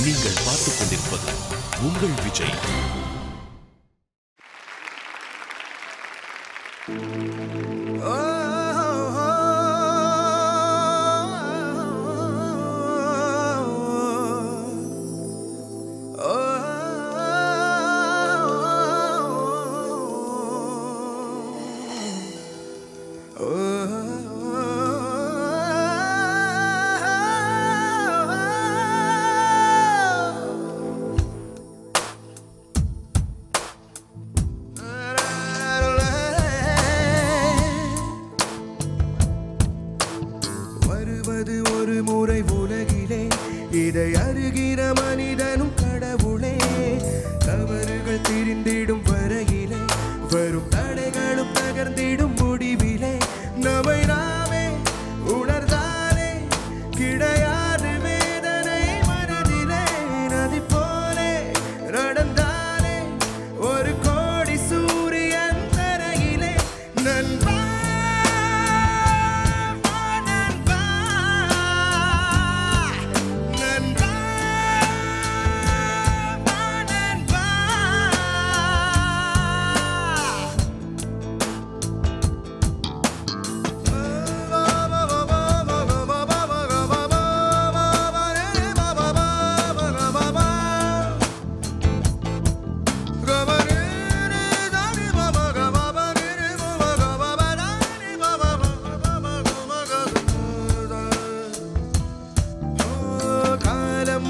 நீங்கள் பார்த்துக் கொண்டிருப்பது உங்கள் விஜய். இதை அருகிற மனிதனும் கடவுளே, தவறுகள் திரிந்திடும் வரையிலே, வரும் தடைகளும் தகர்ந்திடும் முடிவிலே, நம்மை நாமே உணர்ந்தாலே கிடையாது வேதனை மனதிலே, நதி போலே நடந்தாலே ஒரு கோடி சூரியன் தரையிலே. நண்பா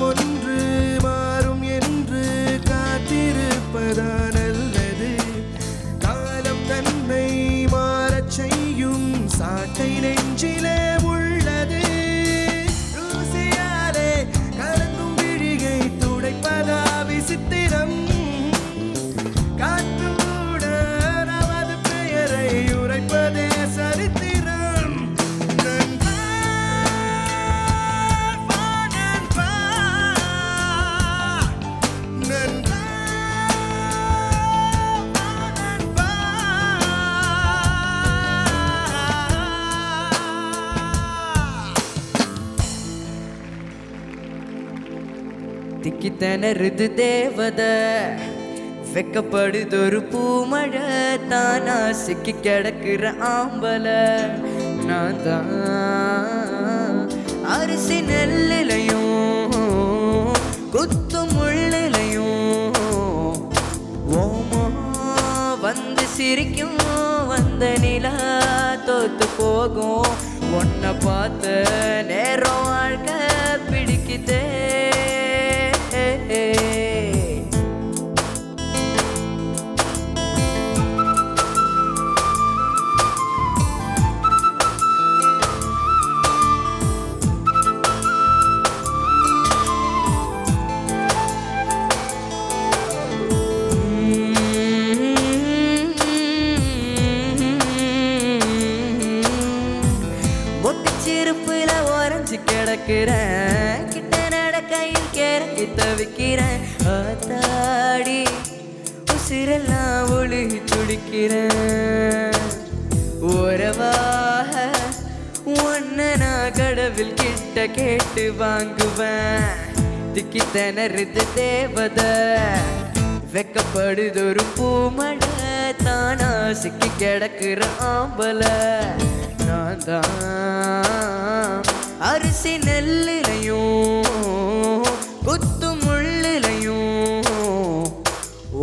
ஒன்று மாறும் என்று காத்திருப்பதான் நல்லது. காலம் தன்னை மாறச் செய்யும் சாட்டை நெஞ்சிலே உள்ளது. ருசியாலே கலங்கும் விழியை துடைப்பதா விசித்திரம். காற்று கூட நமது பெயரை உரைப்பதே சரித்திரம். திக்கித்தனருது தேவத, வெக்கப்படுதொரு பூமழை, தானா சிக்கி கிடக்குற ஆம்பல. நான் தான் அரிசி நெல்லிலையும் குத்து முள்ளிலையும், ஓமோ வந்து சிரிக்கும் வந்த நிலா தோத்து போகும். ஒன்ன பார்த்த நேரம் வாழ்க்கை பிடிக்குதே. ஒட்டிச்சிருப்புல உறைஞ்சு கிடக்குறேன், கிட்ட நடக்கையில் கிறங்கி தவிக்கிறேன். ஆத்தாடி உசிரெல்லாம் ஒழுகி துடிக்கிறேன். உறவாக ஒன்ன நான் கடவுள் கிட்ட கேட்டு வாங்குவேன். திக்கி திணறுது தேவத, வெக்கப்படுதொரு பூமழை, தானா சிக்கி கிடக்குற ஆம்பல. நான் தான் அரிசி நெல்லிலையும் குத்து முள்ளிலையும்,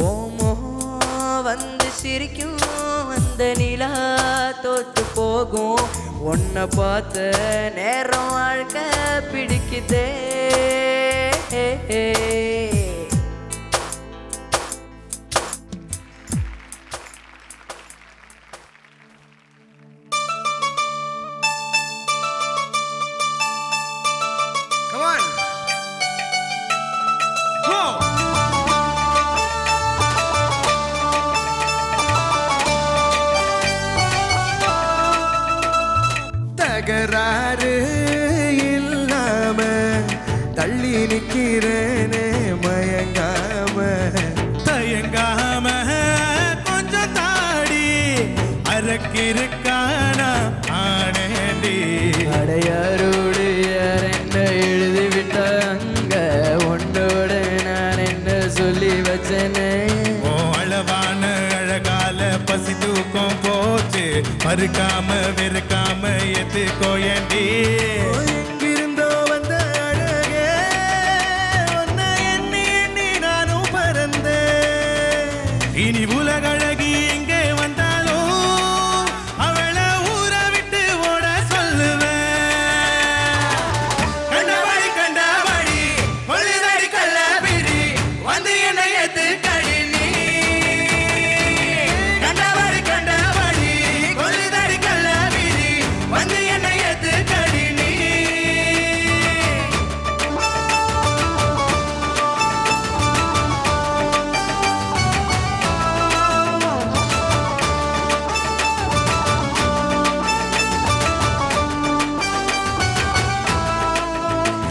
ஓமோ வந்து சிரிக்கும் வந்த நிலா தோத்து போகும். ஒன்ன பார்த்த நேரம் வாழ்க்கை பிடிக்குதே. தகராறு இல்லாம தள்ளி நிக்கிறேனே மயங்காம. தயங்காம கொஞ்சம் தாடி அரக்கிருக்கான ஆனேண்டி. அடையாரோடு யாரெண்ட எழுதிவிட்ட அங்க ஒன்று மறுக்காம வெறுக்காம ஏத்துக்கோயண்டி. எங்கிருந்தோ வந்த அழகே உன்னை எண்ணி எண்ணி நானும் பறந்தேன். இனி உலகழகி எங்கே வந்தாலும் அவளை ஊரை விட்டு ஓட சொல்லுவேன். கண்டபடி கண்டபடி பொழுதடி கள்ளபிடி வந்து என்னை ஏத்துக்கடி நீ. கண்டபடி கண்டபடி பொழுதடி கள்ளபிடி வந்து என்னை ஏத்துக்கடி நீ.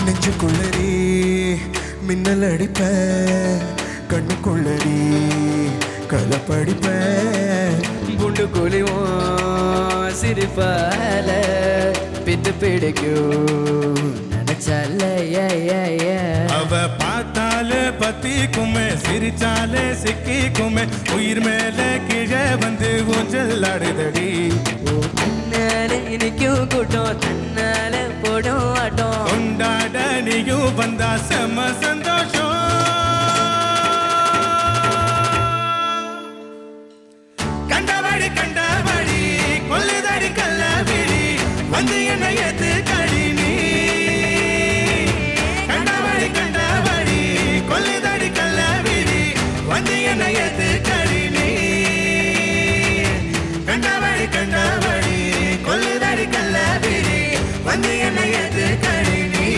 நெஞ்சுக்குள்ளடி மின்னல் அடிப்பேன், கண்ணுக்குள்ளடி கலப்படிப்பேன். குண்டு குழிவோம் சிரிப்பால பித்து பிடிக்கும் நினைச்சால அவ பார்த்தாலே பத்திக்குமே சிரிச்சாலே சிக்கிக்குமே உயிர் மேல கீழே வந்து ஊஞ்சல் ஆடுதடி. தன்னால இனிக்கும் கூட்டம் தன்னால போடும் ஆட்டம் கொண்டாட நீயும் வந்தா செம சந்தோஷம். கண்டபடி கண்டபடி கொல்லுதடி கள்ளபிடி வந்து என்னை ஏத்துக்கடி நீ. கண்டபடி கண்டபடி கொல்லுதடி கள்ளபிடி வந்து என்னை ஏத்துக்கடி நீ. கண்டபடி கண்டபடி கொல்லுதடி கள்ளபிடி வந்து என்னை ஏத்துக்கடி நீ.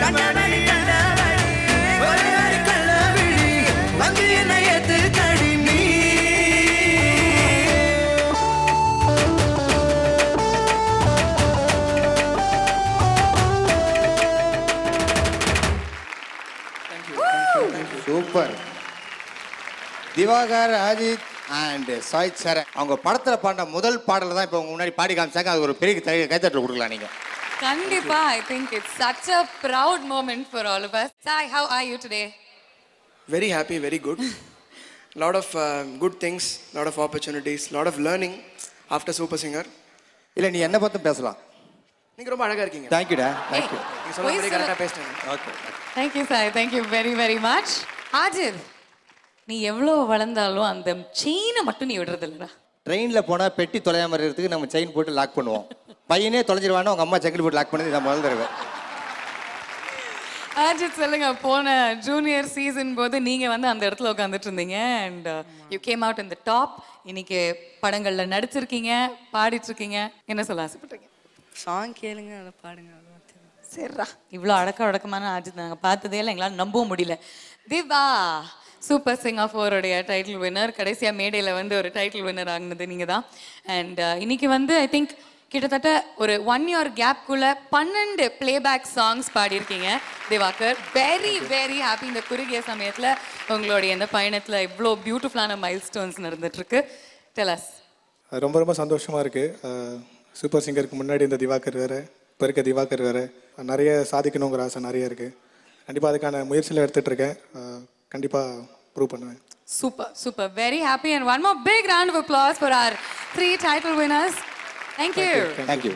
கண்டபடி கண்டபடி கொல்லுதடி கள்ளபிடி வந்து என்னை ஏத்துக்கடி நீ. Super. Divakar, Ajith and Sayeed sir அவங்க படத்தில் பாடின முதல் பாடலை தான் இப்போ உங்க முன்னாடி பாடி காமிச்சாங்க. அது ஒரு பெரிய கைத்தட்டல் கொடுக்கலாம் நீங்கள். Kandipa, I think it's such a proud moment for all of us. Sai, how are you today? Very happy, very good. Lot of good things, lot of opportunities, lot of learning after Super Singer. இல்லை நீ என்ன பார்த்து பேசலாம். நீங்க ரொம்ப அழகா இருக்கீங்க. தேங்க்யூடா, thank you. நீங்க சொன்னபடி கரெக்டா பேசுறீங்க. Okay. Thank you, Sai. Thank you very, very much. Aajeedh, நீ எவ்வளோ வளர்ந்தாலும் அந்த செயினை மட்டும் நீ விடுறது இல்லைடா. ட்ரெயினில் போனால் பெட்டி தொலையாமல் இருக்கிறதுக்கு நம்ம செயின் போட்டு லாக் பண்ணுவோம். பையனே தொலைஞ்சிருவானா உங்கள் அம்மா செக்கில் போட்டு லாக் பண்ணது நான் முதல் தடவை. ஆஜித் சொல்லுங்க, போன ஜூனியர் சீசன் போது நீங்க வந்து அந்த இடத்துல உட்காந்துட்டு இருந்தீங்க and you came out in the top. இன்னைக்கு படங்கள்ல நடிச்சிருக்கீங்க, பாடிட்டு இருக்கீங்க. என்ன சொல்ல ஆசைப்பட்டீங்க? சாங் கேளுங்க அதை பாடுங்க. சரிடா, இவ்வளோ அடக்கமான ஆஜித் நாங்கள் பார்த்ததே இல்லை, எங்களால் நம்பவும் முடியல. Diva, super singer 4 title winner, கடைசியாக மேடையில் வந்து ஒரு டைட்டில் வின்னர் ஆகினது நீங்கள் தான். அண்ட் இன்னைக்கு வந்து ஐ திங்க் கிட்டத்தட்ட ஒரு 1 year கேப்குள்ளே 12 பிளேபேக் சாங்ஸ் பாடியிருக்கீங்க திவாகர். Very very happy. இந்த குறுகிய சமயத்தில் உங்களுடைய இந்த பயணத்தில் இவ்வளோ பியூட்டிஃபுல்லான மைல் ஸ்டோன்ஸ் நடந்துட்டுருக்கு. டெலஸ். ரொம்ப ரொம்ப சந்தோஷமாக இருக்குது. சூப்பர் சிங்கருக்கு முன்னாடி இந்த திவாகர் வேறு, இப்போ இருக்க திவாகர் வேறு. நிறைய சாதிக்கணுங்கிற ஆசை நிறைய இருக்குது. கண்டிப்பாக அதுக்கான முயற்சியில் எடுத்துகிட்ருக்கேன். கண்டிப்பாக ப்ரூவ் பண்ணுவேன். Super, super. Very happy. And one more big round of applause for our 3 title winners. Thank you. Thank you.